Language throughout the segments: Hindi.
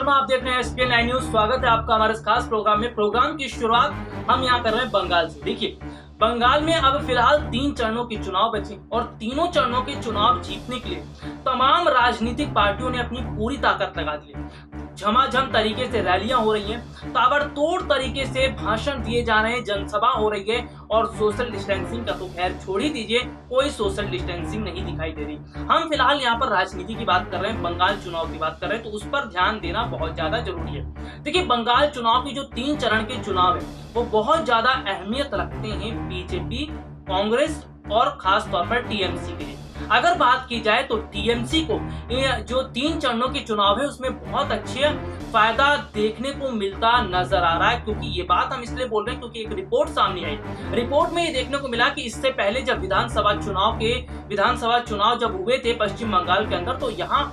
शर्मा, आप देख रहे हैं एसपीएन 9 न्यूज। स्वागत है आपका हमारे इस खास प्रोग्राम में। प्रोग्राम की शुरुआत हम यहाँ कर रहे हैं बंगाल से। देखिए, बंगाल में अब फिलहाल 3 चरणों के चुनाव बचे और तीनों चरणों के चुनाव जीतने के लिए तमाम राजनीतिक पार्टियों ने अपनी पूरी ताकत लगा दी है। झमाझम तरीके से रैलियां हो रही हैं, ताबड़तोड़ तरीके से भाषण दिए जा रहे हैं, जनसभा हो रही है और सोशल डिस्टेंसिंग का तो खैर छोड़ ही दीजिए, कोई सोशल डिस्टेंसिंग नहीं दिखाई दे रही। हम फिलहाल यहाँ पर राजनीति की बात कर रहे हैं, बंगाल चुनाव की बात कर रहे हैं, तो उस पर ध्यान देना बहुत ज्यादा जरूरी है। देखिए, बंगाल चुनाव की जो 3 चरण के चुनाव है वो बहुत ज्यादा अहमियत रखते हैं बीजेपी, कांग्रेस और खास तौर पर टीएमसी के लिए। अगर बात की जाए तो टीएमसी को जो 3 चरणों के चुनाव है उसमें बहुत अच्छे फायदा देखने को मिलता नजर आ रहा है, क्योंकि ये बात हम इसलिए बोल रहे हैं क्योंकि एक रिपोर्ट सामने आई। रिपोर्ट में ये देखने को मिला कि इससे पहले जब विधानसभा चुनाव जब हुए थे पश्चिम बंगाल के अंदर, तो यहाँ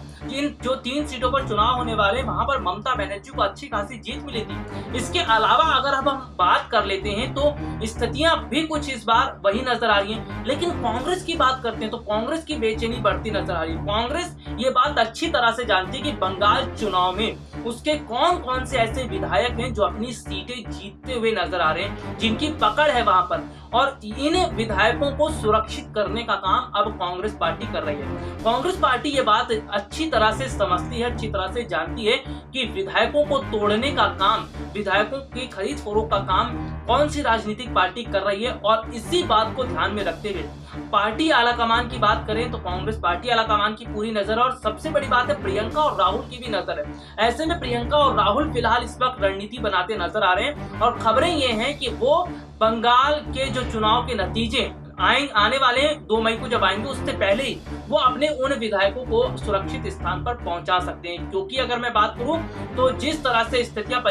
जो 3 सीटों पर चुनाव होने वाले वहां पर ममता बनर्जी को अच्छी खासी जीत मिली थी। इसके अलावा अगर हम बात कर लेते हैं तो स्थितियां भी कुछ इस बार वही नजर आ रही हैं। लेकिन कांग्रेस की बात करते हैं तो कांग्रेस की बेचैनी बढ़ती नजर आ रही है। कांग्रेस ये बात अच्छी तरह से जानती है कि बंगाल चुनाव में उसके कौन कौन से ऐसे विधायक हैं जो अपनी सीटें जीतते हुए नजर आ रहे हैं, जिनकी पकड़ है वहां पर, और इन विधायकों को सुरक्षित करने का काम अब कांग्रेस पार्टी कर रही है। कांग्रेस पार्टी ये बात अच्छी तरह से समझती है, अच्छी तरह से जानती है कि विधायकों को तोड़ने का काम, विधायकों की खरीद फरोख्त का काम कौन सी राजनीतिक पार्टी कर रही है। और इसी बात को ध्यान में रखते हुए पार्टी आलाकमान की बात करें तो कांग्रेस पार्टी आलाकमान की पूरी नजर, और सबसे बड़ी बात है प्रियंका और राहुल की भी नजर है। ऐसे में प्रियंका और राहुल फिलहाल इस वक्त रणनीति बनाते नजर आ रहे हैं और खबरें ये हैं कि वो बंगाल के जो चुनाव के नतीजे आने वाले 2 मई को जब आएंगे उससे पहले ही वो अपने उन विधायकों को सुरक्षित स्थान पर पहुंचा सकते हैं। क्योंकि अगर मैं बात करूं तो जिस तरह से स्थितियां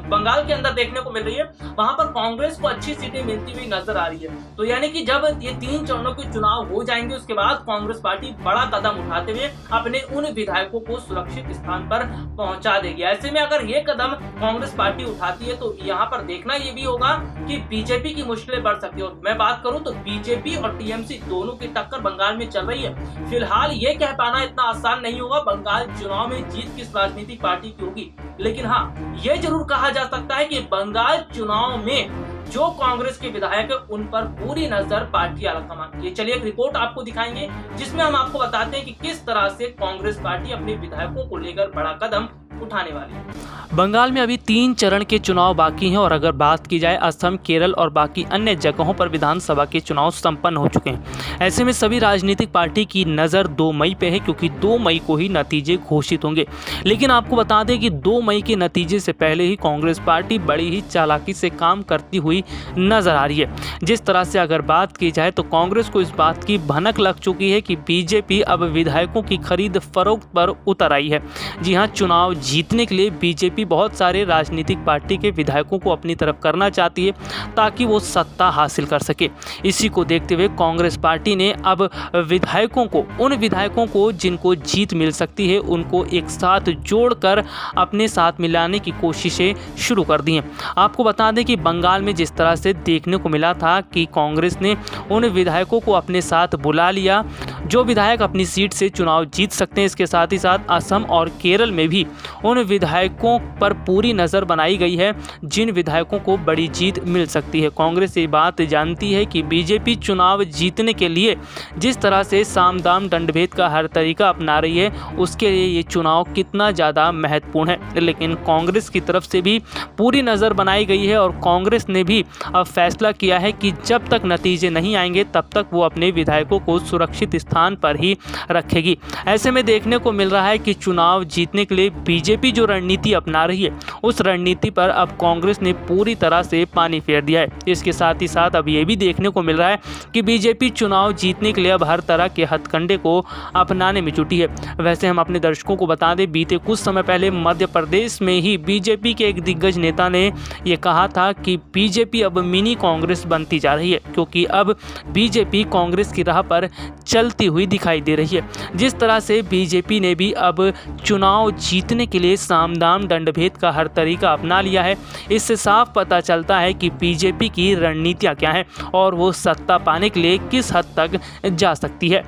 बंगाल के अंदर देखने को मिल रही है, वहां पर कांग्रेस को अच्छी सीटें मिलती हुई नजर आ रही है। तो यानी कि जब ये 3 चरणों के चुनाव हो जाएंगे उसके बाद कांग्रेस पार्टी बड़ा कदम उठाते हुए अपने उन विधायकों को सुरक्षित स्थान पर पहुंचा देगी। ऐसे में अगर ये कदम कांग्रेस पार्टी उठाती है तो यहाँ पर देखना ये भी होगा कि बीजेपी की मुश्किलें बढ़ सकती है। और मैं बात करूं तो बीजेपी और टीएमसी दोनों की टक्कर बंगाल में चल रही है। फिलहाल ये कह पाना इतना आसान नहीं होगा बंगाल चुनाव में जीत किस राजनीतिक पार्टी की होगी, लेकिन हाँ, ये जरूर कहा जा सकता है कि बंगाल चुनाव में जो कांग्रेस के विधायक है उन पर पूरी नजर पार्टी आलाकमान की। चलिए एक रिपोर्ट आपको दिखाएंगे जिसमें हम आपको बताते हैं कि किस तरह से कांग्रेस पार्टी अपने विधायकों को लेकर बड़ा कदम उठाने वाली है। बंगाल में अभी 3 चरण के चुनाव बाकी हैं और अगर बात की जाए असम, केरल और बाकी अन्य जगहों पर विधानसभा के चुनाव संपन्न हो चुके हैं। ऐसे में सभी राजनीतिक पार्टी की नज़र 2 मई पे है, क्योंकि 2 मई को ही नतीजे घोषित होंगे। लेकिन आपको बता दें कि 2 मई के नतीजे से पहले ही कांग्रेस पार्टी बड़ी ही चालाकी से काम करती हुई नजर आ रही है। जिस तरह से अगर बात की जाए तो कांग्रेस को इस बात की भनक लग चुकी है कि बीजेपी अब विधायकों की खरीद फरोख्त पर उतर आई है। जी हाँ, चुनाव जीतने के लिए बीजेपी बहुत सारे राजनीतिक पार्टी के विधायकों को अपनी तरफ करना चाहती है ताकि वो सत्ता हासिल कर सके। इसी को देखते हुए कांग्रेस पार्टी ने अब उन विधायकों को जिनको जीत मिल सकती है उनको एक साथ जोड़कर अपने साथ मिलाने की कोशिशें शुरू कर दी हैं। आपको बता दें कि बंगाल में जिस तरह से देखने को मिला था कि कांग्रेस ने उन विधायकों को अपने साथ बुला लिया जो विधायक अपनी सीट से चुनाव जीत सकते हैं। इसके साथ ही साथ असम और केरल में भी उन विधायकों पर पूरी नज़र बनाई गई है जिन विधायकों को बड़ी जीत मिल सकती है। कांग्रेस ये बात जानती है कि बीजेपी चुनाव जीतने के लिए जिस तरह से साम दाम दंडभेद का हर तरीका अपना रही है उसके लिए ये चुनाव कितना ज़्यादा महत्वपूर्ण है। लेकिन कांग्रेस की तरफ से भी पूरी नज़र बनाई गई है और कांग्रेस ने भी अब फैसला किया है कि जब तक नतीजे नहीं आएंगे तब तक वो अपने विधायकों को सुरक्षित स्थान पर ही रखेगी। ऐसे में देखने को मिल रहा है कि चुनाव जीतने के लिए बीजेपी जो रणनीति अपना रही है उस रणनीति पर अब कांग्रेस ने पूरी तरह से पानी फेर दिया है। इसके साथ ही साथ अब ये भी देखने को मिल रहा है कि बीजेपी चुनाव जीतने के लिए अब हर तरह के हथकंडे को अपनाने में जुटी है। वैसे हम अपने दर्शकों को बता दें, बीते कुछ समय पहले मध्य प्रदेश में ही बीजेपी के एक दिग्गज नेता ने यह कहा था कि बीजेपी अब मिनी कांग्रेस बनती जा रही है, क्योंकि अब बीजेपी कांग्रेस की राह पर चलती हुई दिखाई दे रही है। जिस तरह से बीजेपी ने भी अब चुनाव जीतने के लिए साम दाम दंडभेद का हर तरीका अपना लिया है, इससे साफ पता चलता है कि बीजेपी की रणनीतियां क्या हैं और वो सत्ता पाने के लिए किस हद तक जा सकती है।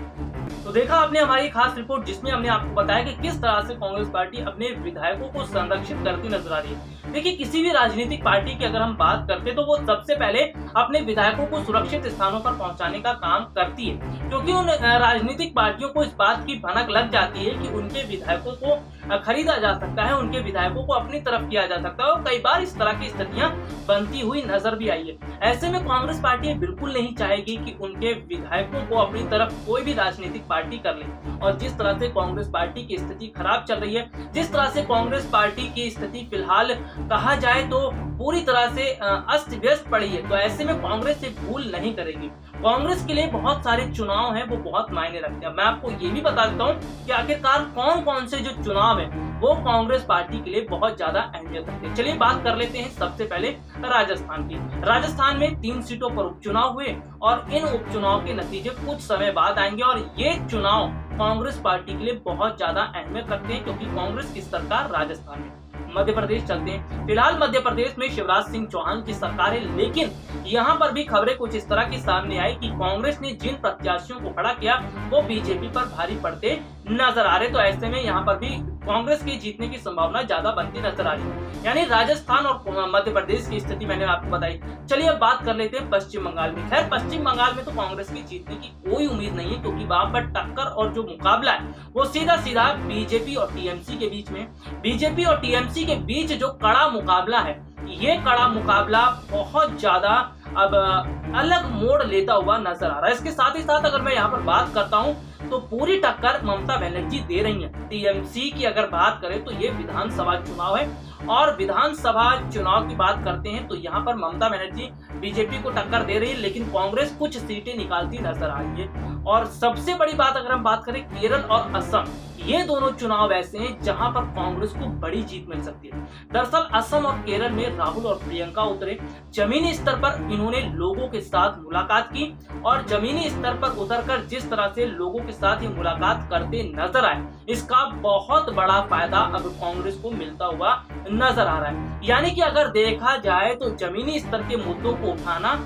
तो देखा आपने हमारी खास रिपोर्ट जिसमें हमने आपको बताया कि किस तरह से कांग्रेस पार्टी अपने विधायकों को संरक्षित करती नजर आ रही है। देखिए, किसी भी राजनीतिक पार्टी की अगर हम बात करते तो वो सबसे पहले अपने विधायकों को सुरक्षित स्थानों पर पहुंचाने का काम करती है, क्योंकि उन राजनीतिक पार्टियों को इस बात की भनक लग जाती है कि उनके विधायकों को खरीदा जा सकता है, उनके विधायकों को अपनी तरफ किया जा सकता है, और कई बार इस तरह की स्थितियां बनती हुई नजर भी आई है। ऐसे में कांग्रेस पार्टी बिल्कुल नहीं चाहेगी कि उनके विधायकों को अपनी तरफ कोई भी राजनीतिक पार्टी कर ले। और जिस तरह से कांग्रेस पार्टी की स्थिति खराब चल रही है, जिस तरह से कांग्रेस पार्टी की स्थिति फिलहाल कहा जाए तो पूरी तरह से अस्त व्यस्त पड़ी है, तो ऐसे में कांग्रेस से भूल नहीं करेगी। कांग्रेस के लिए बहुत सारे चुनाव हैं, वो बहुत मायने रखते हैं। मैं आपको ये भी बता देता हूँ कि आखिरकार कौन कौन से जो चुनाव है वो कांग्रेस पार्टी के लिए बहुत ज्यादा अहमियत रखते हैं। चलिए बात कर लेते हैं सबसे पहले राजस्थान की। राजस्थान में 3 सीटों पर उपचुनाव हुए और इन उपचुनाव के नतीजे कुछ समय बाद आएंगे, और ये चुनाव कांग्रेस पार्टी के लिए बहुत ज्यादा अहमियत रखते हैं, क्योंकि कांग्रेस की सरकार राजस्थान में। मध्य प्रदेश चलते हैं। फिलहाल मध्य प्रदेश में शिवराज सिंह चौहान की सरकार है, लेकिन यहाँ पर भी खबरें कुछ इस तरह की सामने आई कि कांग्रेस ने जिन प्रत्याशियों को खड़ा किया वो बीजेपी पर भारी पड़ते नजर आ रहे। तो ऐसे में यहाँ पर भी कांग्रेस के जीतने की संभावना ज्यादा बनती नजर आ रही है। यानी राजस्थान और मध्य प्रदेश की स्थिति मैंने आपको बताई। चलिए अब बात कर लेते हैं पश्चिम बंगाल में। खैर, पश्चिम बंगाल में तो कांग्रेस की जीतने की कोई उम्मीद नहीं है, क्योंकि वहां पर टक्कर और जो मुकाबला है वो सीधा सीधा बीजेपी और टीएमसी के बीच में। बीजेपी और टीएमसी के बीच जो कड़ा मुकाबला है, ये कड़ा मुकाबला बहुत ज्यादा अब अलग मोड़ लेता हुआ नजर आ रहा है। इसके साथ ही साथ अगर मैं यहाँ पर बात करता हूँ तो पूरी टक्कर ममता बनर्जी दे रही है। टीएमसी की अगर बात करें तो ये विधानसभा चुनाव है, और विधानसभा चुनाव की बात करते हैं तो यहाँ पर ममता बनर्जी बीजेपी को टक्कर दे रही है, लेकिन कांग्रेस कुछ सीटें निकालती नजर आ रही है। और सबसे बड़ी बात अगर हम बात करें केरल और असम, ये दोनों चुनाव ऐसे हैं जहां पर कांग्रेस को बड़ी जीत मिल सकती है। दरअसल असम और केरल में राहुल और प्रियंका उतरे, जमीनी स्तर पर इन्होंने लोगों के साथ मुलाकात की, और जमीनी स्तर पर उतरकर जिस तरह से लोगों के साथ ये मुलाकात करते नजर आए, इसका बहुत बड़ा फायदा अब कांग्रेस को मिलता हुआ नजर आ रहा है। यानी कि अगर देखा जाए तो जमीनी स्तर के मुद्दों को उठाना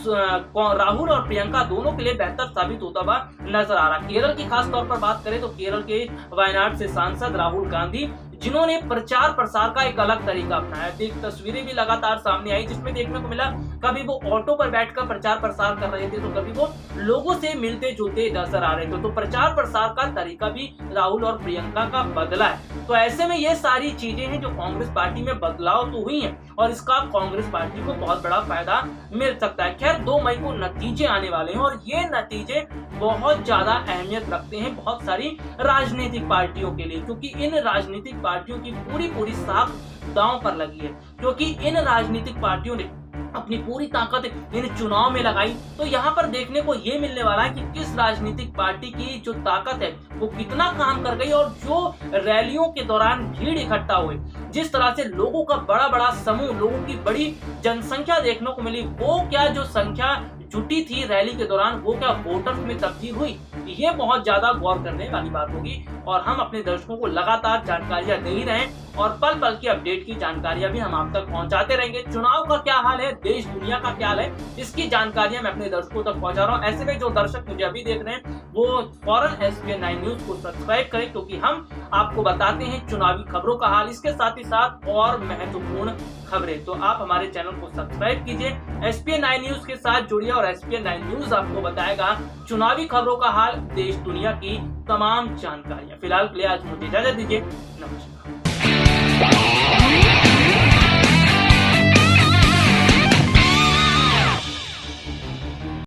राहुल और प्रियंका दोनों के लिए बेहतर साबित होता हुआ नजर आ रहा है। केरल की खास तौर पर बात करें तो केरल के वायनाड से सांसद राहुल गांधी, जिन्होंने प्रचार प्रसार का एक अलग तरीका अपनाया। एक तस्वीरें भी लगातार सामने आई जिसमें देखने को मिला कभी वो ऑटो पर बैठकर प्रचार प्रसार कर रहे थे, तो कभी वो लोगों से मिलते जुलते नजर आ रहे थे। तो प्रचार प्रसार का तरीका भी राहुल और प्रियंका का बदला है। तो ऐसे में ये सारी चीजें हैं जो कांग्रेस पार्टी में बदलाव तो हुई है, और इसका कांग्रेस पार्टी को बहुत बड़ा फायदा मिल सकता है। खैर, 2 मई को नतीजे आने वाले हैं, और ये नतीजे बहुत ज्यादा अहमियत रखते हैं बहुत सारी राजनीतिक पार्टियों के लिए, क्योंकि इन राजनीतिक पार्टियों की पूरी साख दांव पर लगी है, क्योंकि इन राजनीतिक पार्टियों ने अपनी पूरी ताकत इन चुनाव में लगाई। तो यहाँ पर देखने को ये मिलने वाला है कि किस राजनीतिक पार्टी की जो ताकत है वो कितना काम कर गई, और जो रैलियों के दौरान भीड़ इकट्ठा हुई, जिस तरह से लोगों का बड़ा समूह, लोगों की बड़ी जनसंख्या देखने को मिली, वो क्या जो संख्या जुटी थी रैली के दौरान वो क्या वोटर्स में तब्दील हुई, ये बहुत ज्यादा गौर करने वाली बात होगी। और हम अपने दर्शकों को लगातार जानकारियां दे ही रहे, और पल पल की अपडेट की जानकारियां भी हम आप तक पहुंचाते रहेंगे। चुनाव का क्या हाल है, देश दुनिया का क्या हाल है, इसकी जानकारियां मैं अपने दर्शकों तक पहुंचा रहा हूं। ऐसे में जो दर्शक मुझे अभी देख रहे हैं वो फौरन SPN9 न्यूज को सब्सक्राइब करें, क्योंकि हम आपको बताते हैं चुनावी खबरों का हाल, इसके साथ ही साथ और महत्वपूर्ण खबरें। तो आप हमारे चैनल को सब्सक्राइब कीजिए, SPN9 न्यूज के साथ जुड़िए, और SPN9 न्यूज आपको बताएगा चुनावी खबरों का हाल, देश दुनिया की तमाम जानकारियां। फिलहाल के लिए आज मुझे इजाजत दीजिए, नमस्कार।